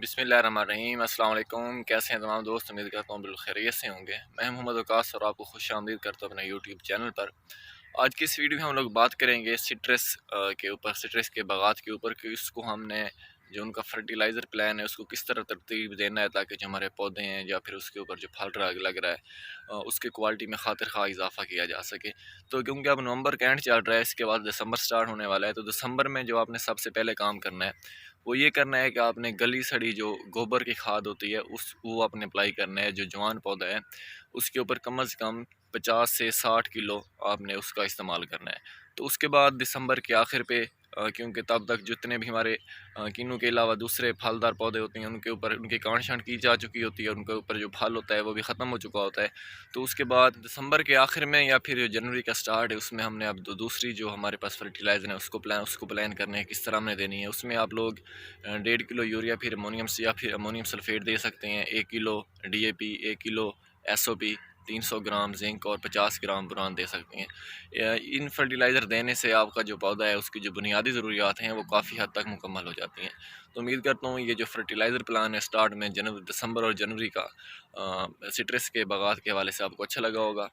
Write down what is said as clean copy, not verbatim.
बिस्मिल्लाहिर्रहमानिर्रहीम अस्सलाम वालेकुम। कैसे हैं तमाम दोस्त? उम्मीद करता हूँ बिल्कुल खैरियत से होंगे। मैं मोहम्मद वकास और आपको खुशामदीद करता हूँ अपने यूट्यूब चैनल पर। आज की इस वीडियो में हम लोग बात करेंगे सिट्रस के ऊपर, सिट्रस के बागात के ऊपर कि इसको हमने जो उनका फर्टिलाइज़र प्लान है उसको किस तरह तरतीब देना है ताकि जो हमारे पौधे हैं या फिर उसके ऊपर जो फल लग रहा है उसकी क्वालिटी में खातिर खा इजाफा किया जा सके। तो क्योंकि अब नवंबर का एंड चल रहा है, इसके बाद दिसंबर स्टार्ट होने वाला है, तो दिसंबर में जो आपने सबसे पहले काम करना है वो ये करना है कि आपने गली सड़ी जो गोबर की खाद होती है उस वो आपने अप्लाई करना है। जो जवान पौधा है उसके ऊपर कम से कम 50 से 60 किलो आपने उसका इस्तेमाल करना है। तो उसके बाद दिसंबर के आखिर पे क्योंकि तब तक जितने भी हमारे किन्नू के अलावा दूसरे फलदार पौधे होते हैं उनके ऊपर उनकी काट छांट की जा चुकी होती है, उनके ऊपर जो फल होता है वो भी ख़त्म हो चुका होता है। तो उसके बाद दिसंबर के आखिर में या फिर जनवरी का स्टार्ट है उसमें हमने अब दूसरी जो हमारे पास फर्टिलाइज़र है उसको प्लान करने है किस तरह हमने देनी है। उसमें आप लोग 1.5 किलो यूरिया फिर अमोनियम सल्फेट दे सकते हैं, 1 kilo DAP, 1 kilo SOP, 300 gram zinc और 50 ग्राम बोरान दे सकते हैं। इन फर्टिलाइज़र देने से आपका जो पौधा है उसकी जो बुनियादी ज़रूरियात हैं वो काफ़ी हद तक मुकम्मल हो जाती हैं। तो उम्मीद करता हूँ ये जो फर्टिलाइज़र प्लान है स्टार्ट में दिसंबर और जनवरी का सिट्रस के बागात के हवाले से आपको अच्छा लगा होगा।